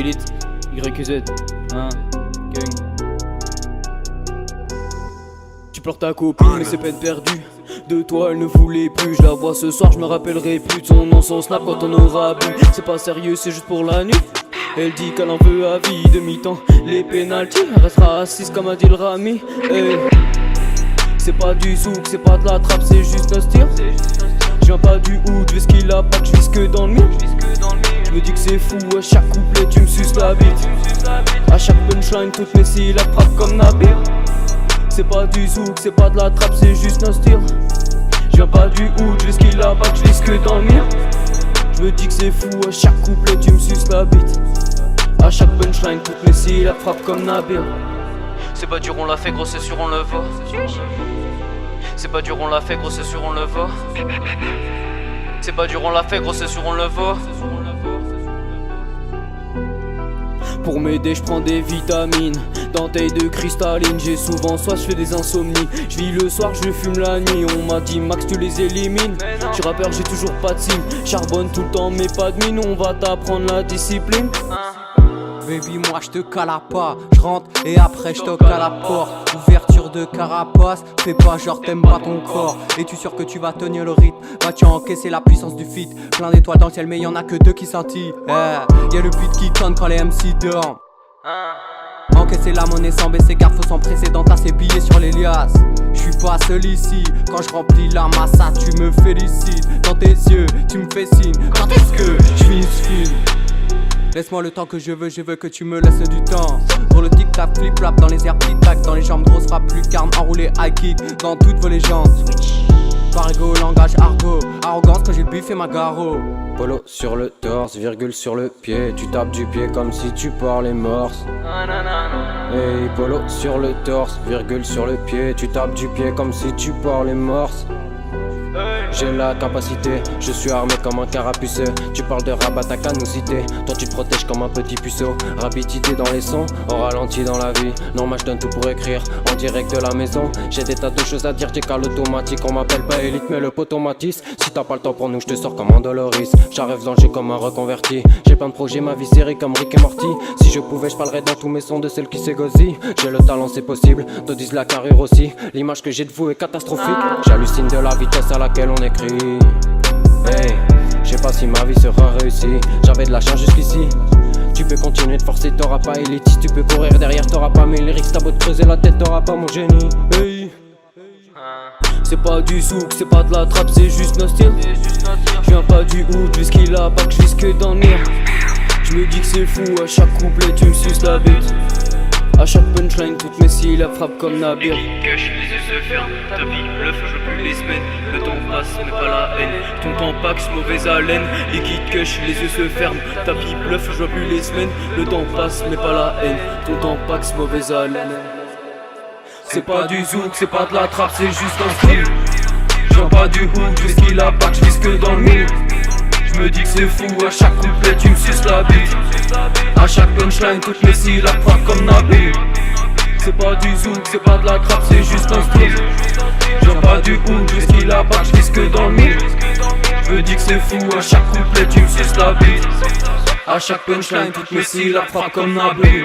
Elite, YQZ, hein, gang. Tu pleures ta copine mais c'est peine perdue. De toi elle ne voulait plus, je la vois ce soir, je me rappellerai plus de son nom, son snap quand on aura bu. C'est pas sérieux, c'est juste pour la nuit. Elle dit qu'elle en veut à vie, demi-temps, les pénaltys. Elle restera assise comme a dit le Rami. Hey. C'est pas du zouk, c'est pas de la trappe, c'est juste un style. Je viens pas du hood, je vais ce qu'il a pas que je vis que dans le mille. Je me dis que c'est fou, à chaque couplet tu me suces la bite. À chaque punchline, toutes mes syllabes frappent comme Nabir. C'est pas du zouk, c'est pas de la trappe, c'est juste un style. Je viens pas du hood, je vais ce qu'il a pas que je vis que dans le mille. Je me dis que c'est fou, à chaque couplet tu me suces la bite. À chaque punchline, toutes mes syllabes frappent comme Nabir. C'est pas dur, on l'a fait, gros, c'est sûr, on le voit. C'est pas dur, on l'a fait, gros, c'est sûr, on le voit. C'est pas dur, on l'a fait, gros, c'est sûr, on le voit. Pour m'aider, je prends des vitamines, dentelle de cristalline. J'ai souvent soif, je fais des insomnies. Je vis le soir, je fume la nuit. On m'a dit Max, tu les élimines. Je suis rappeur, j'ai toujours pas de signe. Charbonne tout le temps, mais pas de mine. On va t'apprendre la discipline. Baby, moi je te cala pas, je rentre et après je toque à la porte. Ouverture de carapace, fais pas genre t'aimes pas ton corps. Es-tu sûr que tu vas tenir le rythme? Vas-tu encaisser la puissance du feat? Plein d'étoiles dans le ciel mais y'en a que deux qui scintillent. Y'a le beat qui tonne quand les MC dorment. Encaisser la monnaie sans baisser garde, faut sans précédent, t'as ses billets sur les liasses. J'suis pas seul ici, quand je remplis la massa tu me félicites. Dans tes yeux tu me fais signe, quand est-ce que j'finis ce film? Laisse-moi le temps que je veux que tu me laisses du temps. Pour le tic-tac, flip-flap, dans les airs, tic-tac, dans les jambes, grosse frappe, plus carne, enroulé, high kick, dans toutes vos légendes. Parigo, langage, argot, arrogance quand j'ai biffé ma garo. Polo sur le torse, virgule sur le pied. Tu tapes du pied comme si tu parlais morse. Hey, polo sur le torse, virgule sur le pied. Tu tapes du pied comme si tu parlais morse. J'ai la capacité, je suis armé comme un carapuceux. Tu parles de rabat ta canosité, toi tu te protèges comme un petit puceau. Rapidité dans les sons, on ralentit dans la vie. Non moi je donne tout pour écrire, en direct de la maison. J'ai des tas de choses à dire, j'ai qu'à l'automatique. On m'appelle pas élite mais le potomatis. Si t'as pas le temps pour nous, je te sors comme un Doloris. J'arrive danger comme un reconverti. J'ai plein de projets, ma vie série comme Rick et Morty. Si je pouvais, je parlerais dans tous mes sons de celle qui s'égosille. J'ai le talent, c'est possible, te disent la carrure aussi. L'image que j'ai de vous est catastrophique. J'hallucine de la vitesse à laquelle on écrit. Hey, je sais pas si ma vie sera réussie. J'avais de la chance jusqu'ici. Tu peux continuer de forcer, t'auras pas élite. Si tu peux courir derrière, t'auras pas mes lyrics. T'as beau te creuser la tête, t'auras pas mon génie. Hey. C'est pas du zouk, c'est pas de la trappe, c'est juste nos styles. Je viens pas du hood, vu ce qu'il a pas que je vis que dans le mire. Je me dis que c'est fou, à chaque couplet tu me suces la bite. À chaque punchline, toutes mes syllabes frappent comme Nabir. Cache, les yeux se ferment, ta vie, bluff, je veux plus les semaines. Le temps passe, mais pas la haine. Ton temps paxe, mauvaise haleine. Liquide cache, les yeux se ferment, ta vie, bluff, je vois plus les semaines. Le temps passe, mais pas la haine. Ton temps paxe, mauvaise haleine. C'est pas du zouk, c'est pas de la trappe, c'est juste un style. Je viens pas du hood, vu ce qu'il a pas que je vis que dans le mille. Je me dis que c'est fou, à chaque couplet tu me suces la bite. À chaque punchline, toutes mes syllabes frappent comme Nabil. C'est pas du zouk, c'est pas de la trappe, c'est juste un style. Je viens pas du hood, vu ce qu'il a pas que je vis que dans le mille. Je me dis que c'est fou, à chaque couplet tu me suces la bite. À chaque punchline, toutes mes syllabes frappent comme Nabil.